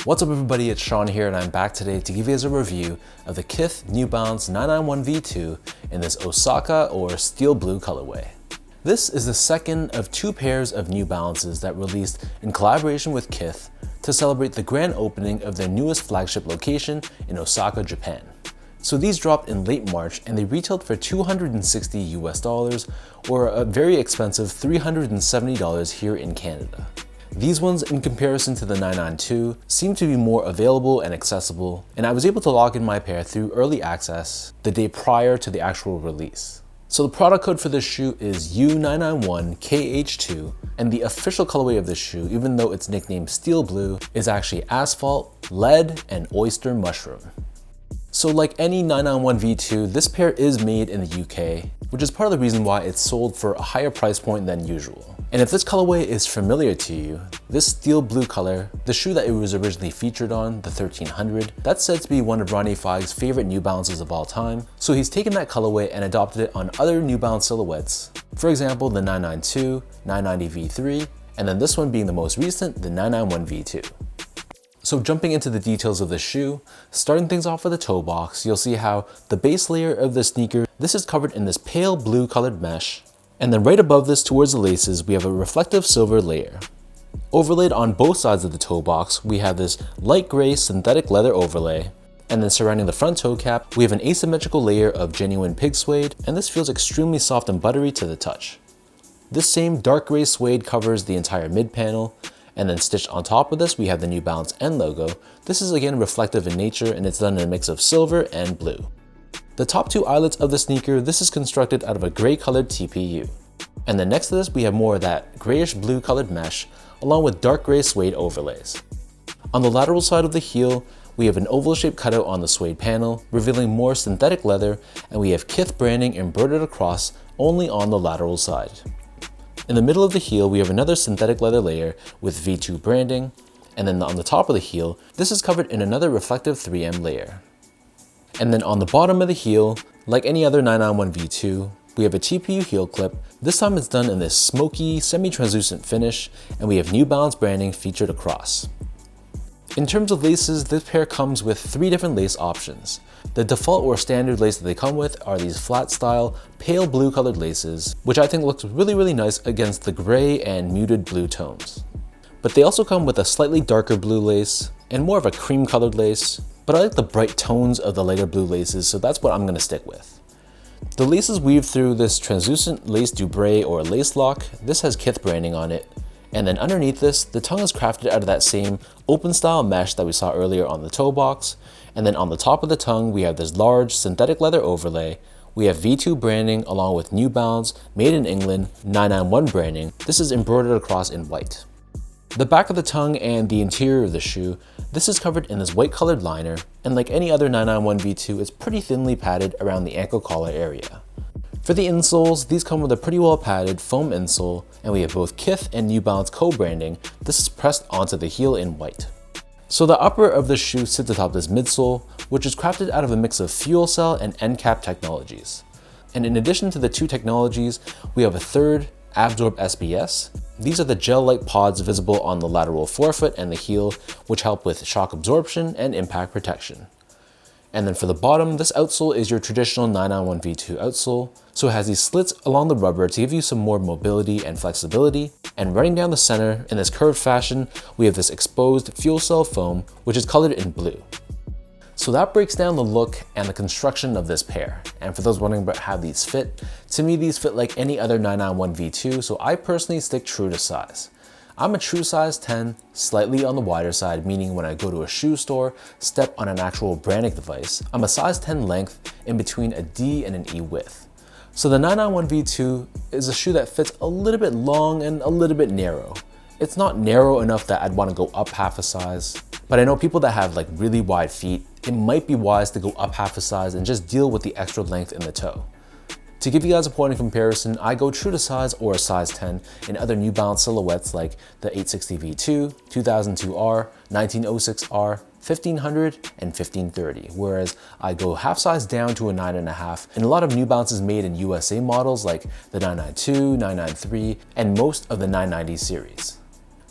What's up everybody, it's Sean here and I'm back today to give you guys a review of the Kith New Balance 991 V2 in this Osaka or steel blue colorway. This is the second of two pairs of New Balances that released in collaboration with Kith to celebrate the grand opening of their newest flagship location in Osaka, Japan. So these dropped in late March and they retailed for $260 US or a very expensive $370 here in Canada. These ones, in comparison to the 992, seem to be more available and accessible, and I was able to log in my pair through early access the day prior to the actual release. So the product code for this shoe is U991KH2, and the official colorway of this shoe, even though it's nicknamed Steel Blue, is actually Asphalt, Lead, and Oyster Mushroom. So like any 991 V2, this pair is made in the UK, which is part of the reason why it's sold for a higher price point than usual. And if this colorway is familiar to you, this steel blue color, the shoe that it was originally featured on, the 1300, that's said to be one of Ronnie Fieg's favorite New Balances of all time. So he's taken that colorway and adopted it on other New Balance silhouettes. For example, the 992, 990 V3, and then this one being the most recent, the 991 V2. So jumping into the details of the shoe, starting things off with the toe box, you'll see how the base layer of the sneaker, this is covered in this pale blue colored mesh. And then right above this towards the laces, we have a reflective silver layer. Overlaid on both sides of the toe box, we have this light gray synthetic leather overlay. And then surrounding the front toe cap, we have an asymmetrical layer of genuine pig suede, and this feels extremely soft and buttery to the touch. This same dark gray suede covers the entire mid panel. And then stitched on top of this, we have the New Balance N logo. This is again reflective in nature and it's done in a mix of silver and blue. The top two eyelets of the sneaker, this is constructed out of a gray colored TPU. And then next to this, we have more of that grayish blue colored mesh along with dark gray suede overlays. On the lateral side of the heel, we have an oval shaped cutout on the suede panel, revealing more synthetic leather, and we have Kith branding embroidered across only on the lateral side. In the middle of the heel, we have another synthetic leather layer with V2 branding, and then on the top of the heel, this is covered in another reflective 3M layer. And then on the bottom of the heel, like any other 991 V2, we have a TPU heel clip. This time it's done in this smoky, semi-translucent finish, and we have New Balance branding featured across. In terms of laces, this pair comes with 3 different lace options. The default or standard lace that they come with are these flat style, pale blue colored laces, which I think looks really nice against the gray and muted blue tones. But they also come with a slightly darker blue lace and more of a cream colored lace, but I like the bright tones of the lighter blue laces, so that's what I'm going to stick with. The laces weave through this translucent lace dubre or lace lock. This has Kith branding on it. And then underneath this, the tongue is crafted out of that same open style mesh that we saw earlier on the toe box. And then on the top of the tongue, we have this large synthetic leather overlay. We have V2 branding along with New Balance, Made in England, 991 branding. This is embroidered across in white. The back of the tongue and the interior of the shoe, this is covered in this white colored liner. And like any other 991 V2, it's pretty thinly padded around the ankle collar area. For the insoles, these come with a pretty well padded foam insole, and we have both Kith and New Balance co-branding. This is pressed onto the heel in white. So the upper of the shoe sits atop this midsole, which is crafted out of a mix of fuel cell and end cap technologies. And in addition to the 2 technologies, we have a third, Absorb SBS. These are the gel-like pods visible on the lateral forefoot and the heel, which help with shock absorption and impact protection. And then for the bottom, this outsole is your traditional 991 V2 outsole. So it has these slits along the rubber to give you some more mobility and flexibility. And running down the center in this curved fashion, we have this exposed fuel cell foam, which is colored in blue. So that breaks down the look and the construction of this pair. And for those wondering about how these fit, to me these fit like any other 991 V2, so I personally stick true to size. I'm a true size 10, slightly on the wider side, meaning when I go to a shoe store, step on an actual branding device, I'm a size 10 length in between a D and an E width. So the 991 V2 is a shoe that fits a little bit long and a little bit narrow. It's not narrow enough that I'd want to go up half a size, but I know people that have like really wide feet, it might be wise to go up half a size and just deal with the extra length in the toe. To give you guys a point of comparison, I go true to size or a size 10 in other New Balance silhouettes like the 860 V2, 2002R, 1906R, 1500, and 1530, whereas I go half size down to a 9.5 in a lot of New Balances made in USA models like the 992, 993, and most of the 990 series.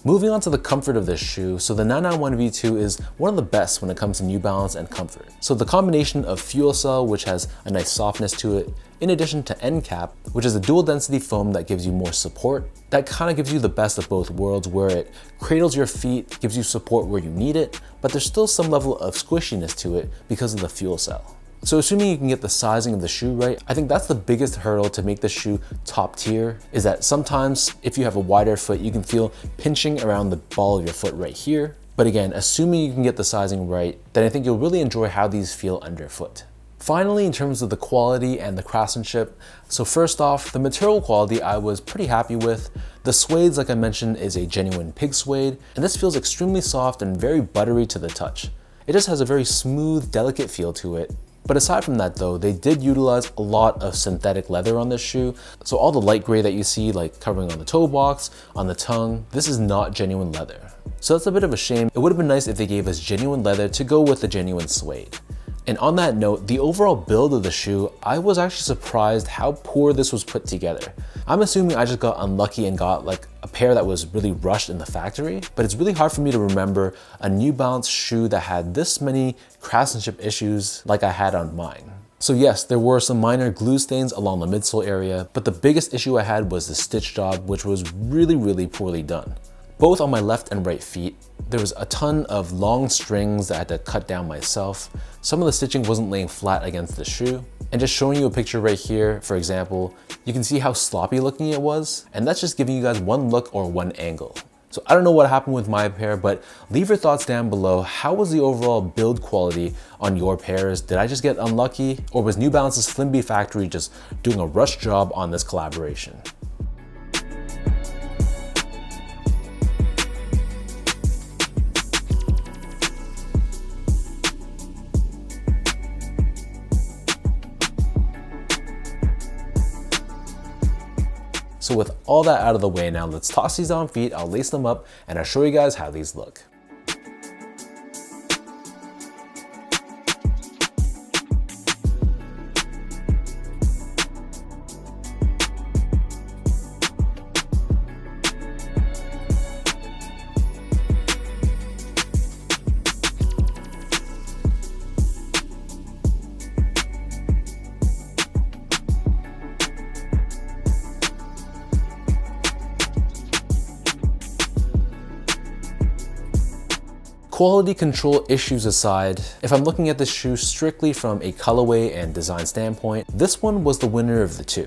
Moving on to the comfort of this shoe, so the 991 V2 is one of the best when it comes to New Balance and comfort. So the combination of Fuel Cell, which has a nice softness to it, in addition to End Cap, which is a dual density foam that gives you more support, that kind of gives you the best of both worlds, where it cradles your feet, gives you support where you need it, but there's still some level of squishiness to it because of the Fuel Cell. So assuming you can get the sizing of the shoe right, I think that's the biggest hurdle to make the shoe top tier, is that sometimes if you have a wider foot, you can feel pinching around the ball of your foot right here. But again, assuming you can get the sizing right, then I think you'll really enjoy how these feel underfoot. Finally, in terms of the quality and the craftsmanship, so first off, the material quality I was pretty happy with. The suede, like I mentioned, is a genuine pig suede, and this feels extremely soft and very buttery to the touch. It just has a very smooth, delicate feel to it. But aside from that though, they did utilize a lot of synthetic leather on this shoe. So all the light gray that you see, like covering on the toe box, on the tongue, this is not genuine leather. So that's a bit of a shame. It would have been nice if they gave us genuine leather to go with the genuine suede. And on that note, the overall build of the shoe, I was actually surprised how poor this was put together. I'm assuming I just got unlucky and got like a pair that was really rushed in the factory, but it's really hard for me to remember a New Balance shoe that had this many craftsmanship issues like I had on mine. So yes, there were some minor glue stains along the midsole area, but the biggest issue I had was the stitch job, which was really poorly done. Both on my left and right feet, there was a ton of long strings that I had to cut down myself. Some of the stitching wasn't laying flat against the shoe. And just showing you a picture right here, for example, you can see how sloppy looking it was. And that's just giving you guys one look or one angle. So I don't know what happened with my pair, but leave your thoughts down below. How was the overall build quality on your pairs? Did I just get unlucky? Or was New Balance's Flimby factory just doing a rush job on this collaboration? So with all that out of the way now, let's toss these on feet, I'll lace them up, and I'll show you guys how these look. Quality control issues aside, if I'm looking at this shoe strictly from a colorway and design standpoint, this one was the winner of the two.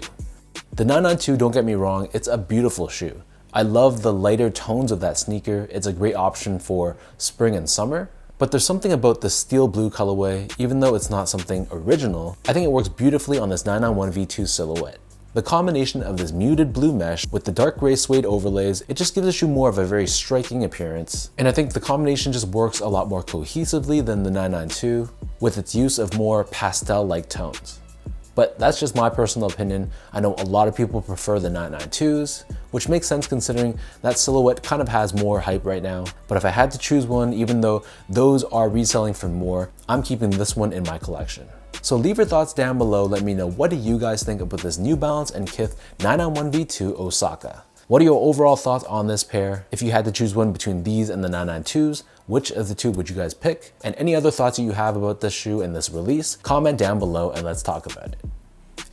The 992, don't get me wrong, it's a beautiful shoe. I love the lighter tones of that sneaker. It's a great option for spring and summer. But there's something about the steel blue colorway, even though it's not something original, I think it works beautifully on this 991 V2 silhouette. The combination of this muted blue mesh with the dark gray suede overlays, it just gives the shoe more of a very striking appearance. And I think the combination just works a lot more cohesively than the 992 with its use of more pastel-like tones. But that's just my personal opinion. I know a lot of people prefer the 992s, which makes sense considering that silhouette kind of has more hype right now. But if I had to choose one, even though those are reselling for more, I'm keeping this one in my collection. So leave your thoughts down below. Let me know, what do you guys think about this New Balance and Kith 991 V2 Osaka? What are your overall thoughts on this pair? If you had to choose one between these and the 992s, which of the two would you guys pick? And any other thoughts that you have about this shoe and this release, comment down below and let's talk about it.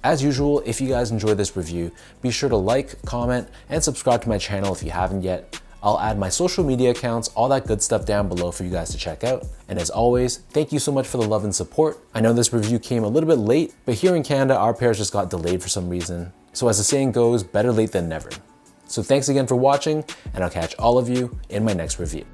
As usual, if you guys enjoyed this review, be sure to like, comment, and subscribe to my channel if you haven't yet. I'll add my social media accounts, all that good stuff down below for you guys to check out. And as always, thank you so much for the love and support. I know this review came a little bit late, but here in Canada, our pairs just got delayed for some reason. So as the saying goes, better late than never. So thanks again for watching, and I'll catch all of you in my next review.